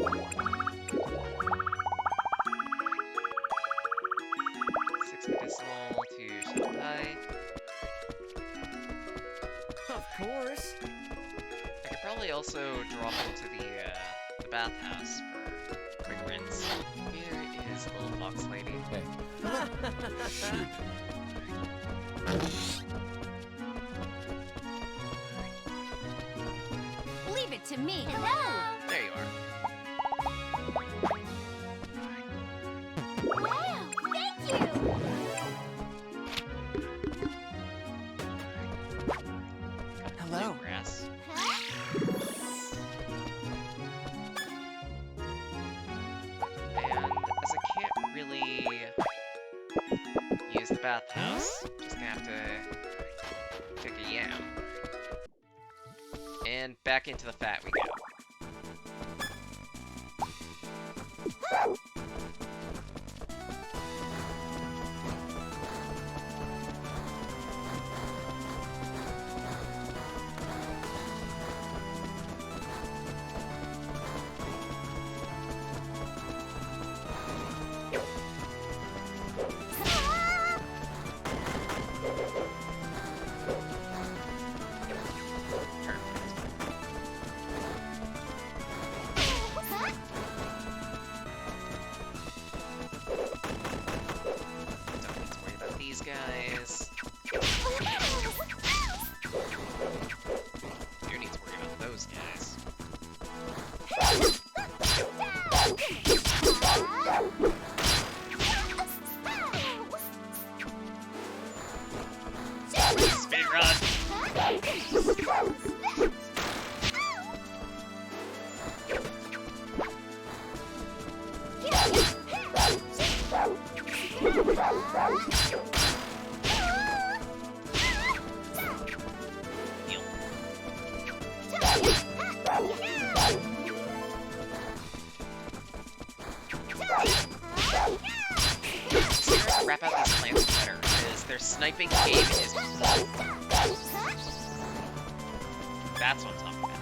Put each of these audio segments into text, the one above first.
Six medicinal to Shanghai. Of course. I could probably also drop into the bathhouse for a quick rinse. Here is the little fox lady. Hey. Shoot. Leave it to me. Hello. There you are. Wow, thank you. Hello. Grass. Huh? And as I can't really use the bathhouse, just gonna have to take a yam. And back into the fat we go. Don't need to worry about these guys. Do need to worry about those guys. Speed run! Wrap out these plants better, because their sniping game is... That's what I'm talking about.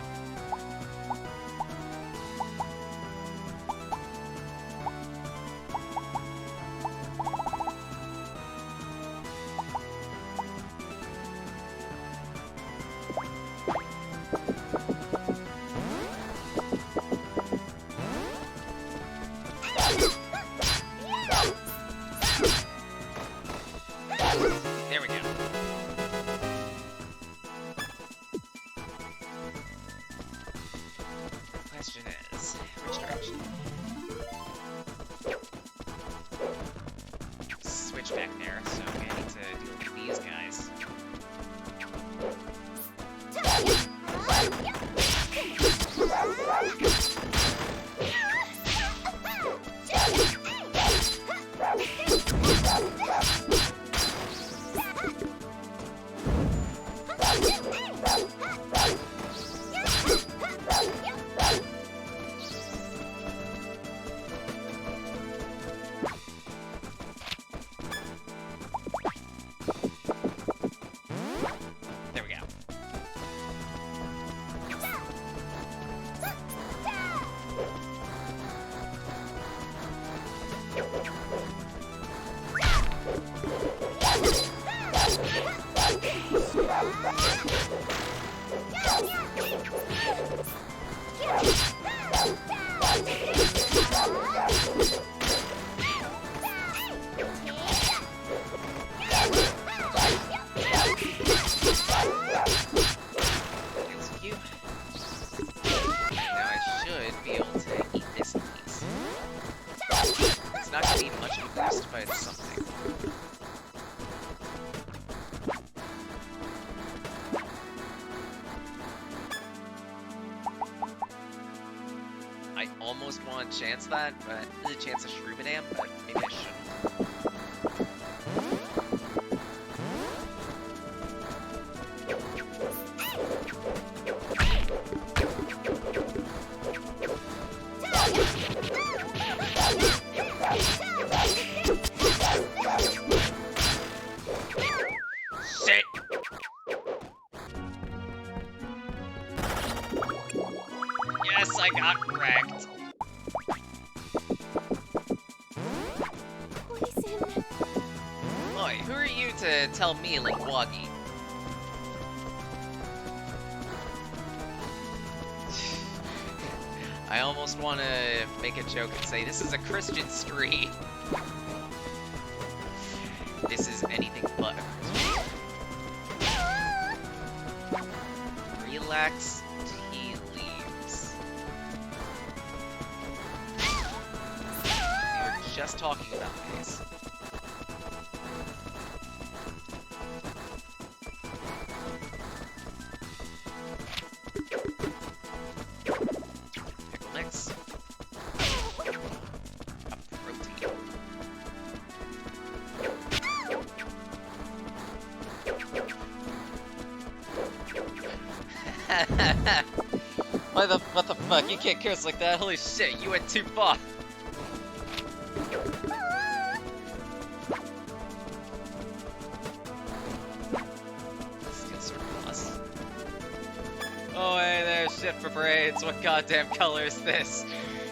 There we go. Question is, which direction? Switch back there, so I'm gonna need to deal with these guys. There we go. Thanks to you. Now I should be able to eat this in peace. It's not gonna be much of a boost, but it's something. I almost want to chance that, but there's a chance of Shroomidam, but maybe I shouldn't. Shit! Yes, I got wrecked. going to tell me like Woggy. I almost want to make a joke and say this is a Christian street. This is anything but a Christian. Relax, tea leaves. We were just talking about these. Pickle mix. A protein. What the fuck? You can't curse like that. Holy shit, you went too far. Steel sword plus. Oh hey there, shit for braids. What goddamn color is this?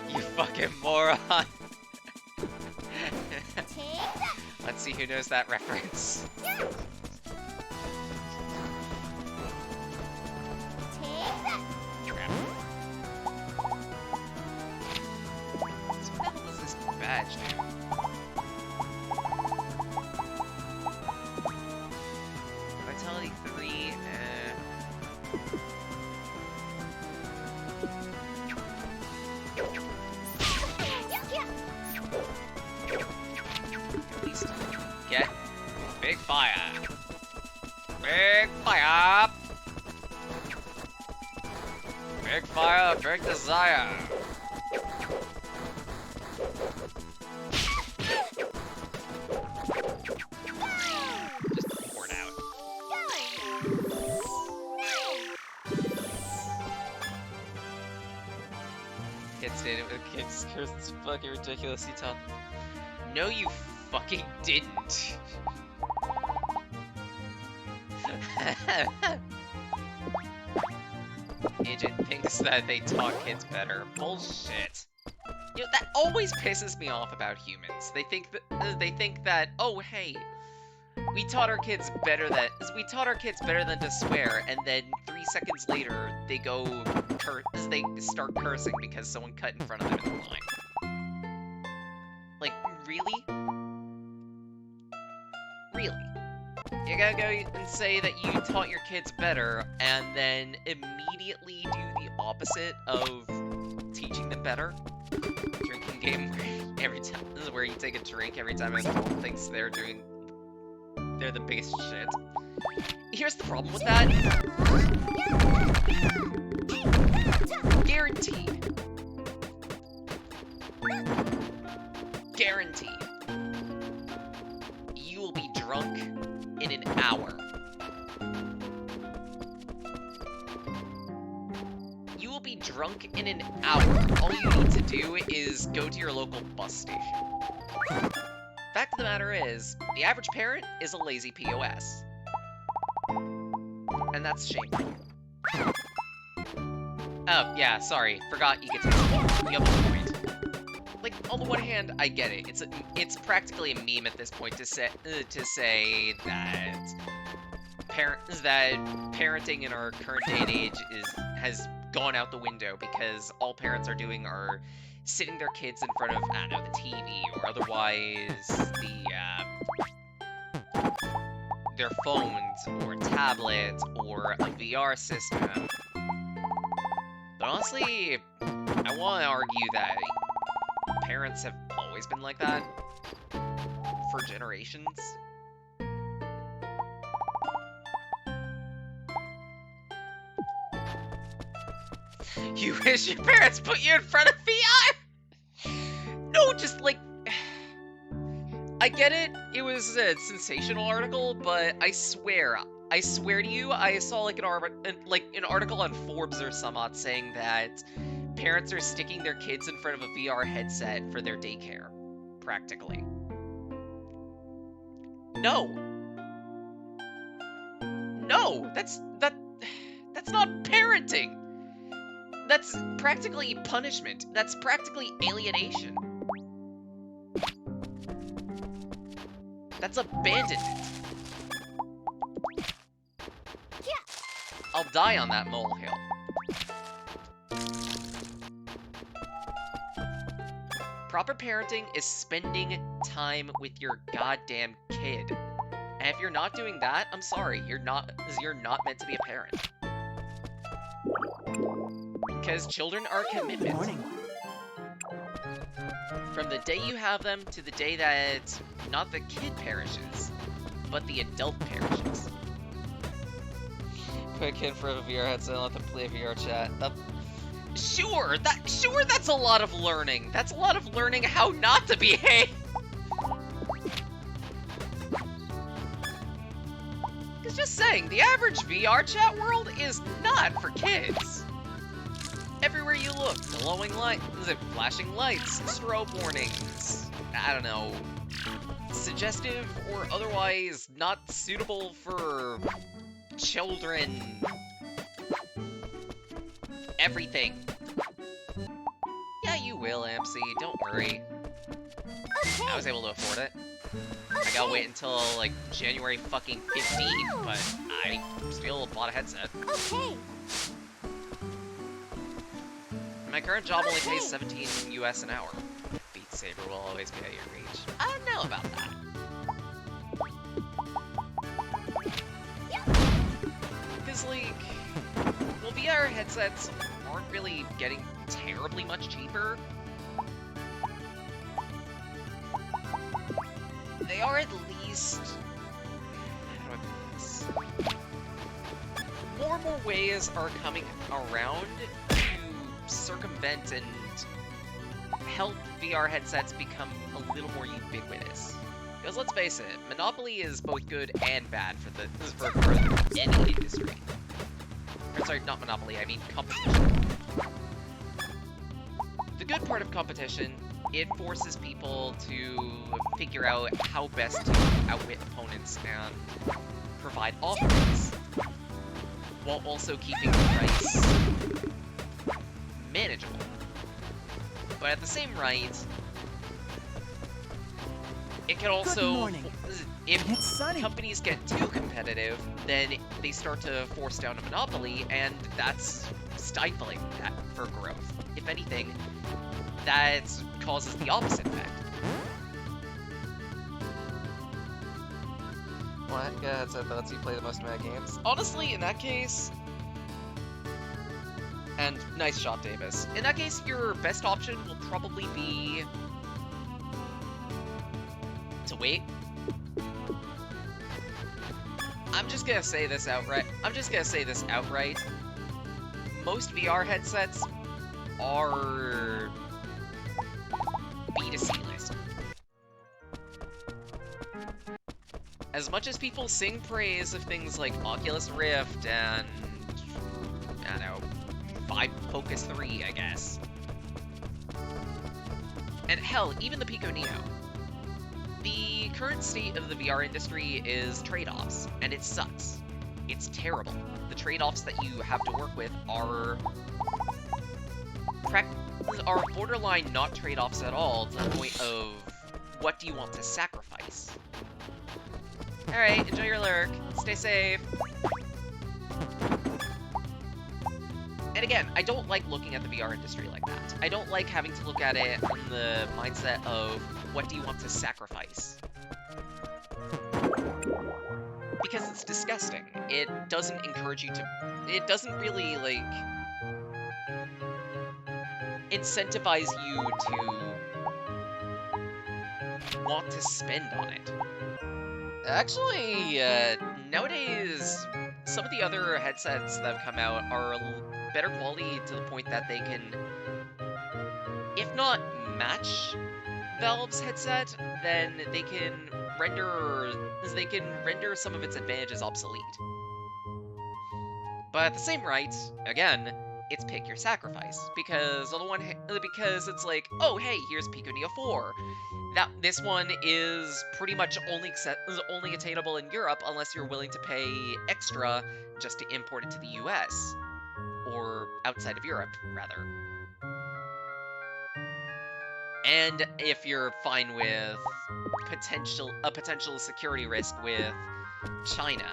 You fucking moron. Let's see who knows that reference. Crap. So what the hell does this badge do? Vitality 3, at least get big fire. Big fire! Big fire, big desire. Just pour it out. Kids did it with kids. It's fucking ridiculous, you tell. No, you fucking didn't. Agent thinks that they taught kids better. Bullshit. You know, that always pisses me off about humans. They think that oh hey, we taught our kids better than to swear, and then 3 seconds later they they start cursing because someone cut in front of them in the line. Like, really? Really? You gotta go and say that you taught your kids better, and then immediately do the opposite of teaching them better? Drinking game where every time, this is where you take a drink every time an adult thinks they're the biggest shit. Here's the problem with that. Guaranteed. Guaranteed. You will be drunk in an hour. You will be drunk in an hour. All you need to do is go to your local bus station. Fact of the matter is, the average parent is a lazy POS. And that's shameful. Oh, yeah, sorry. Forgot egotism. You have a point. Like, on the one hand, I get it. It's practically a meme at this point to say that parenting in our current day and age has gone out the window because all parents are doing are sitting their kids in front of, I don't know, the TV or otherwise their phones or tablets or a VR system. But honestly, I want to argue that parents have always been like that for generations. You wish your parents put you in front of VR? No, just like, I get it. It was a sensational article, but I swear to you, I saw like an article on Forbes or some odd saying that parents are sticking their kids in front of a VR headset for their daycare, practically. No, that's not parenting. That's practically punishment. That's practically alienation. That's abandonment. I'll die on that molehill. Proper parenting is spending time with your goddamn kid. And if you're not doing that, I'm sorry, you're not meant to be a parent. Because children are a Good commitment. morning. From the day you have them to the day that not the kid perishes, but the adult perishes. Put a kid for a VR headset and let them play VR chat. Sure, that's a lot of learning. That's a lot of learning how not to behave. Cause just saying, the average VR chat world is not for kids. Everywhere you look, glowing lights, flashing lights, strobe warnings, I don't know, suggestive or otherwise not suitable for children. Everything. Yeah, you will, MC, don't worry. Okay. I was able to afford it. I gotta wait until, like, January fucking 15, but I still bought a headset. Okay. My current job only pays 17 US an hour. Beat Saber will always be out of your reach. I don't know about that. Because, like, well, VR headsets aren't really getting terribly much cheaper. They are at least... how do I put this? More and more ways are coming around to circumvent and help VR headsets become a little more ubiquitous. Because let's face it, monopoly is both good and bad for any industry. Or, sorry, not monopoly, I mean competition. The good part of competition, it forces people to figure out how best to outwit opponents and provide offerings, while also keeping the price manageable. But at the same rate, it can also, Good morning. if It's sunny. companies get too competitive, then they start to force down a monopoly, and that's stifling that for growth. If anything, that causes the opposite effect. What? Yeah, headset that lets you play the most amount of games. Honestly, in that case... And nice shot, Davis. In that case, your best option will probably be... to wait. I'm just gonna say this outright. Most VR headsets are B2C list. As much as people sing praise of things like Oculus Rift and, I don't know, Focus 3, I guess. And hell, even the Pico Neo. The current state of the VR industry is trade-offs, and it sucks. It's terrible. The trade-offs that you have to work with are borderline not trade-offs at all, to the point of what do you want to sacrifice. Alright, enjoy your lurk. Stay safe. And again, I don't like looking at the VR industry like that. I don't like having to look at it in the mindset of what do you want to sacrifice. Because it's disgusting. It doesn't encourage you to... It doesn't really, like... incentivize you to want to spend on it. Actually, nowadays, some of the other headsets that have come out are better quality to the point that they can, if not match Valve's headset, then they can render some of its advantages obsolete. But at the same rate, again, it's pick your sacrifice, because because it's like, oh hey, here's Pico Neo 4. This one is pretty much only attainable in Europe unless you're willing to pay extra just to import it to the US. Or outside of Europe, rather. And if you're fine with a potential security risk with China.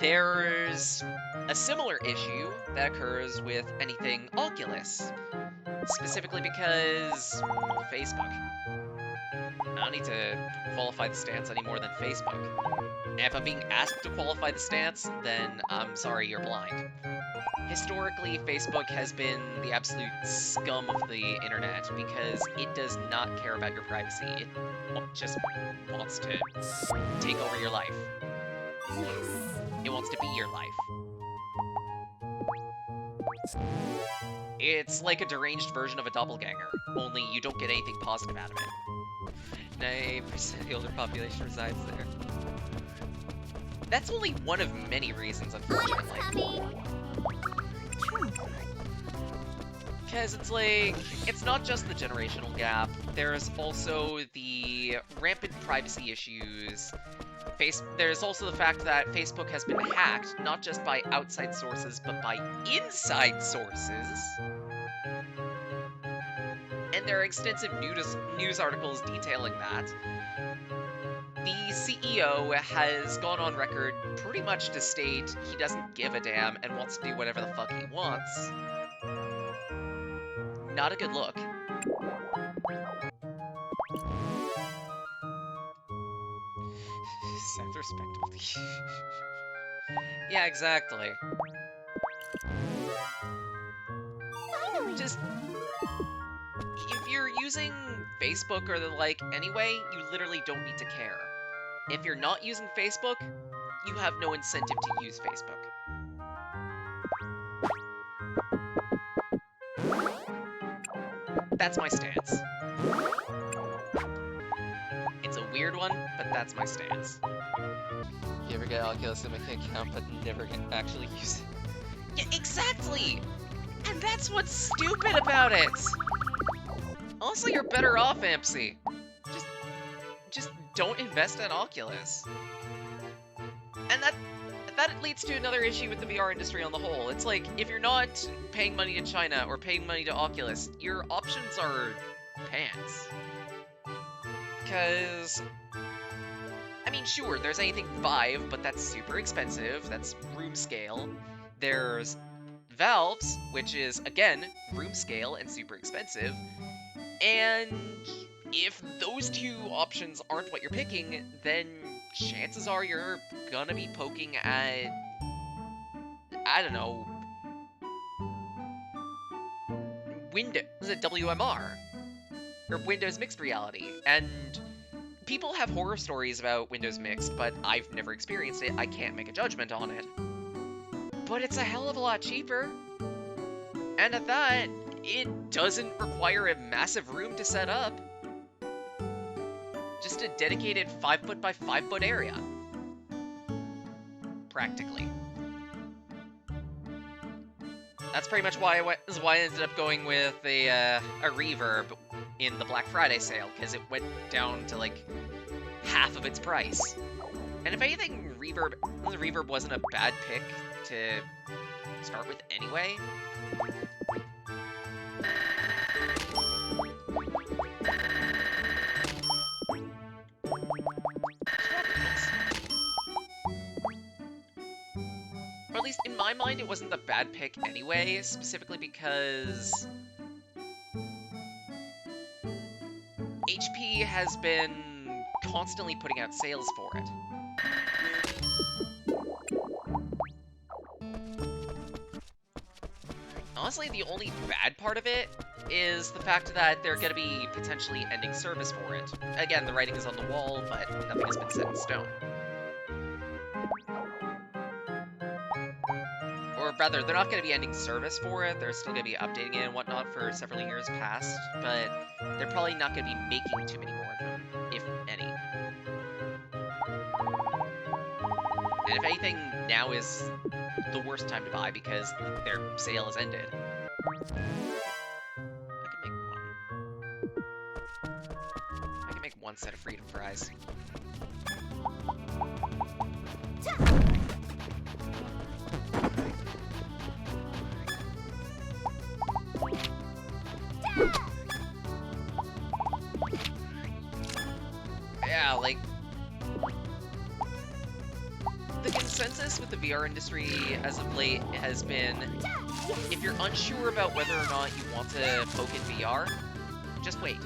there's a similar issue that occurs with anything Oculus, specifically because, well, Facebook. I don't need to qualify the stance any more than Facebook. And if I'm being asked to qualify the stance, then I'm sorry, you're blind. Historically, Facebook has been the absolute scum of the internet because it does not care about your privacy. It just wants to take over your life. Yes. It wants to be your life. It's like a deranged version of a doppelganger, only you don't get anything positive out of it. 90% of the older population resides there. That's only one of many reasons, unfortunately. Coming. Because it's like, it's not just the generational gap, there's also the rampant privacy issues. There's also the fact that Facebook has been hacked, not just by outside sources, but by inside sources. And there are extensive news articles detailing that. The CEO has gone on record pretty much to state he doesn't give a damn and wants to do whatever the fuck he wants. Not a good look. Sounds respectable. Yeah, exactly. Just, if you're using Facebook or the like anyway, you literally don't need to care. If you're not using Facebook, you have no incentive to use Facebook. That's my stance. It's a weird one, but that's my stance. You ever get Oculus in my account but never actually use it? Yeah, exactly! And that's what's stupid about it! Honestly, you're better off, Ampsy. Just don't invest in Oculus. And that leads to another issue with the VR industry on the whole. It's like, if you're not paying money to China or paying money to Oculus, your options are pants. Because, I mean, sure, there's anything Vive, but that's super expensive. That's room scale. There's Valves, which is, again, room scale and super expensive. And if those two options aren't what you're picking, then chances are you're gonna be poking at, I don't know, Windows, WMR, or Windows Mixed Reality, and people have horror stories about Windows Mixed, but I've never experienced it, I can't make a judgment on it. But it's a hell of a lot cheaper, and at that, it doesn't require a massive room to set up. Just a dedicated 5-foot by 5-foot area. Practically. That's pretty much why I ended up going with a Reverb in the Black Friday sale, because it went down to like half of its price. And if anything, the Reverb wasn't a bad pick to start with anyway. Or at least in my mind, it wasn't the bad pick anyway, specifically because HP has been constantly putting out sales for it. Honestly, the only bad part of it is the fact that they're going to be potentially ending service for it. Again, the writing is on the wall, but nothing has been set in stone. Or rather, they're not going to be ending service for it, they're still going to be updating it and whatnot for several years past, but they're probably not going to be making too many more of them, if any. And if anything, now is the worst time to buy because their sale has ended. I can make one set of freedom fries. Yeah, like, the consensus VR industry as of late has been, if you're unsure about whether or not you want to poke in VR, just wait.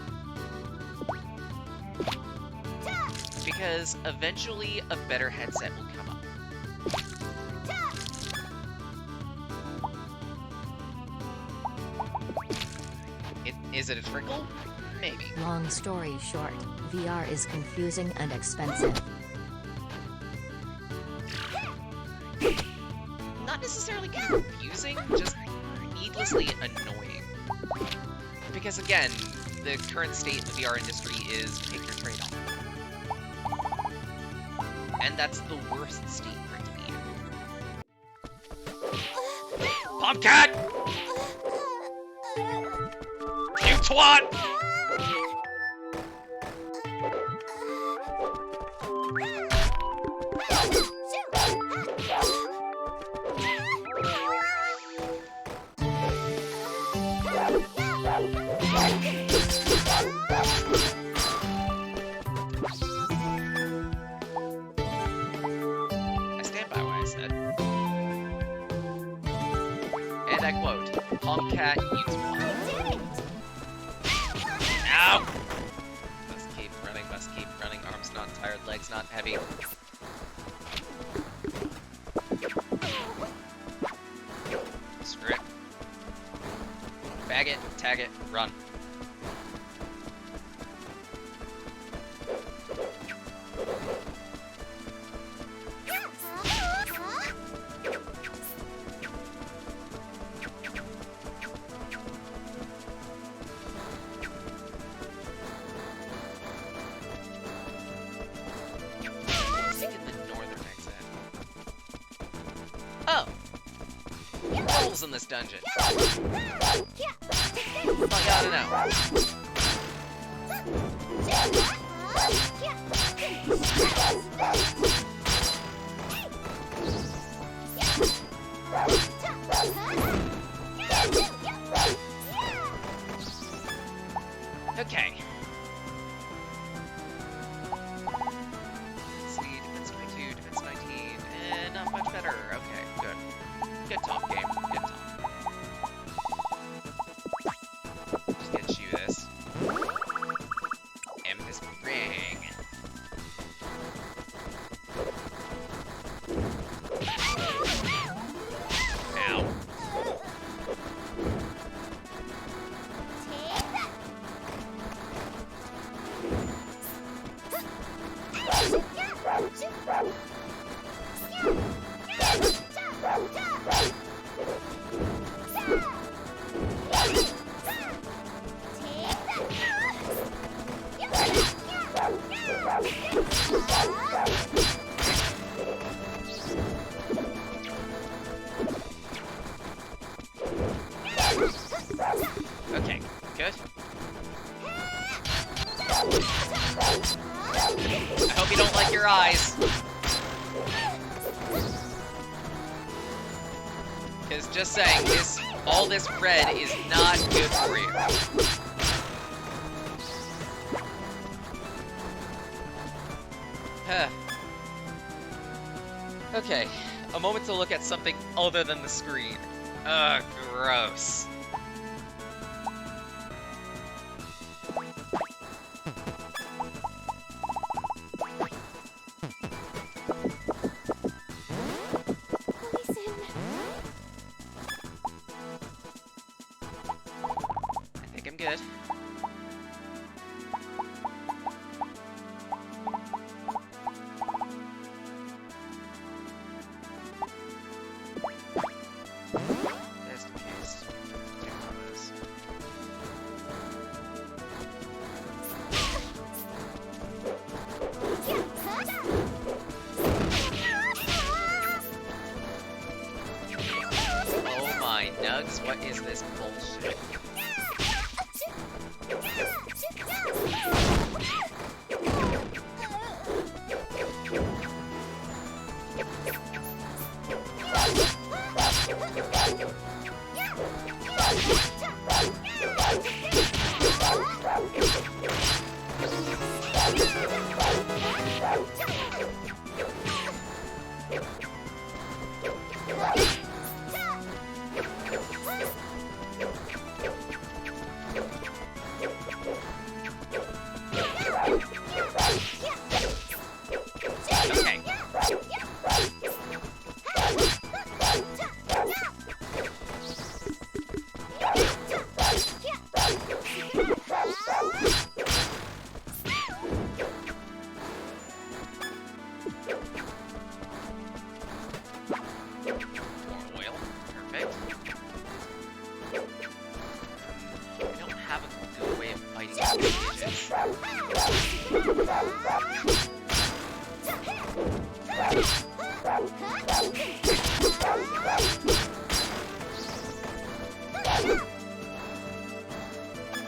Because eventually a better headset will come up. Is it a trickle? Maybe. Long story short, VR is confusing and expensive. Not necessarily confusing, just needlessly annoying. Because again, the current state of the VR industry is pick your trade-off. And that's the worst state for it to be in. Pumpcat! You twat! I stand by what I said. And I quote, Pumpcat, you twat. Ow! Must keep running, arms not tired, legs not heavy. Screw it. Bag it, tag it, run. In this dungeon. I gotta know. Okay. Let's see, defense 22, defense 19, and not much better. Okay, good. Good talk, game. Good talk. Just get you this. Amethyst ring. Ow. Okay, good. I hope you don't like your eyes. Because just saying, all this red is not good for you. Okay, a moment to look at something other than the screen. Ugh, gross. I think I'm good. Just in case. Take one of those. Oh my nugs, what is this bullshit?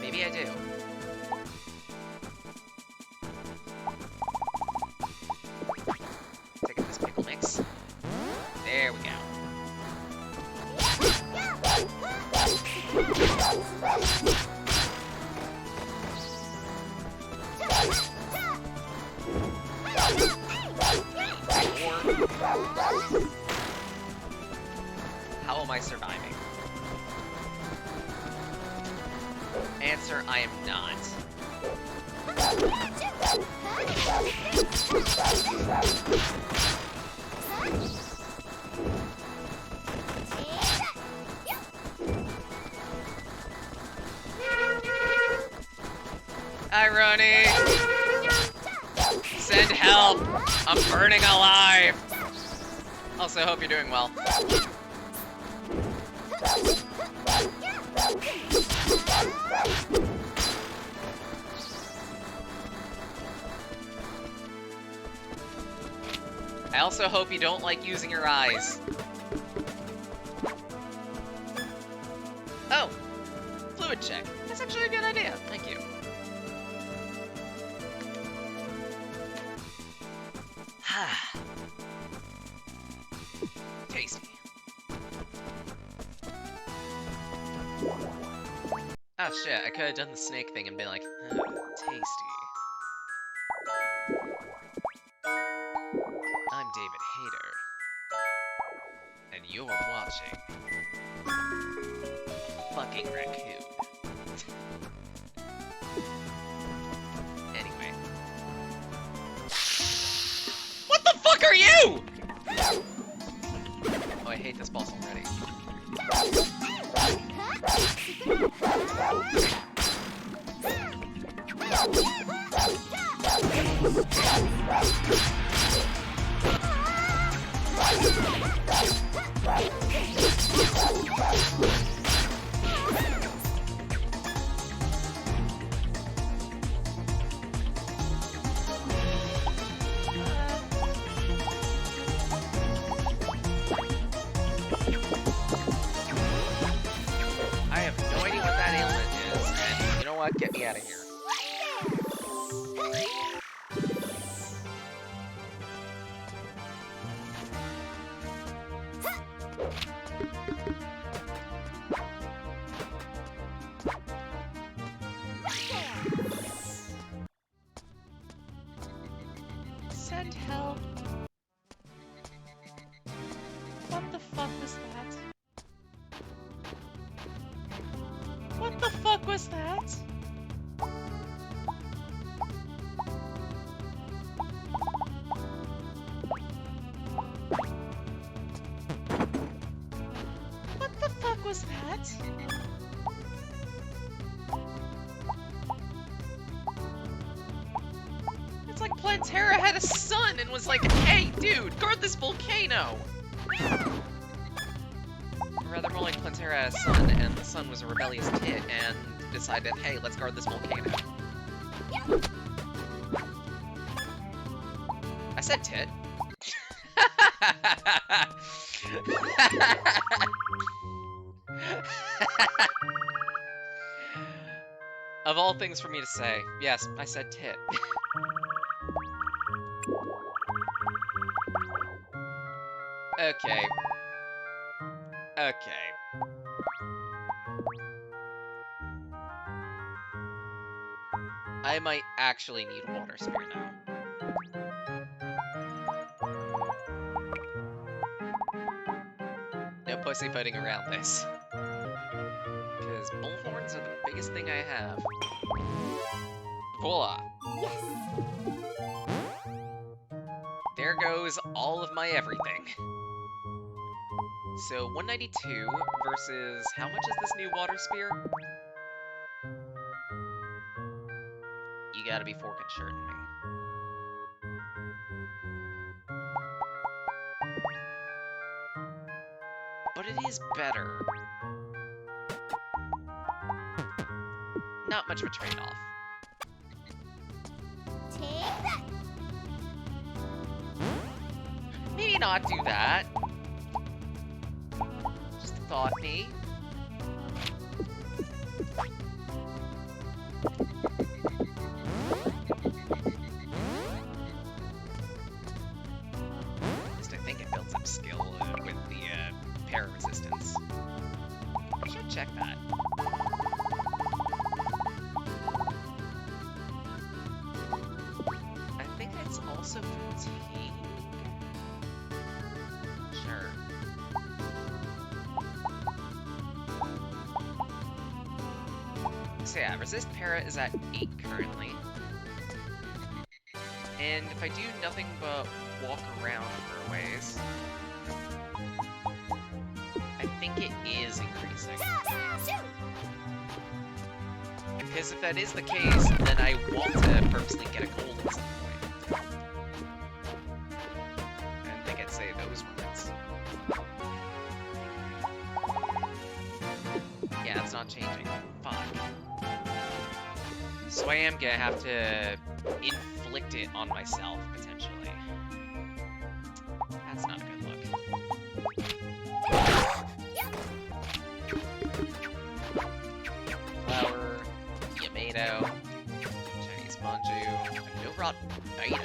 Maybe I do. Taking this pickle mix. There we go. How am I surviving? Answer, I am not. Hi, Ronnie! Send help! I'm burning alive! Also, hope you're doing well. I also hope you don't like using your eyes. Oh! Fluid check. That's actually a good idea. Thank you. Tasty. Oh shit, I could have done the snake thing and been like, tasty. I'm David Hayter, and you're watching Fucking Raccoon. Anyway. What the fuck are you?! Oh, I hate this boss already. I have no idea what that ailment is, and you know what? Get me out of here. Send help. What the fuck was that? What the fuck was that? What the fuck was that? It's like Plantera had a son and was like, hey dude, guard this volcano! Or rather more like Plantera had a son and the son was a rebellious tit and decided, hey, let's guard this volcano. I said tit. Of all things for me to say, yes, I said tit. Okay. Okay. I might actually need a water spear now. No pussyfooting around this. Because bullhorns are the biggest thing I have. Voila! Yes. There goes all of my everything. So 192 versus how much is this new water spear? You gotta be forking shirting me. But it is better. Not much of a trade-off. Take that. Maybe not do that. Just a thought, me. check that. I think it's also fatigue. Sure. So yeah, resist para is at 8 currently. And if I do nothing but walk around for a ways, I think it is increasing. Because if that is the case, then I want to purposely get a cold at some point. I think I'd say those words. Yeah, it's not changing. Fuck. So I am gonna have to inflict it on myself, potentially. That's not a good look. Flower, Yamato, Chinese Manju, no Rod Beta.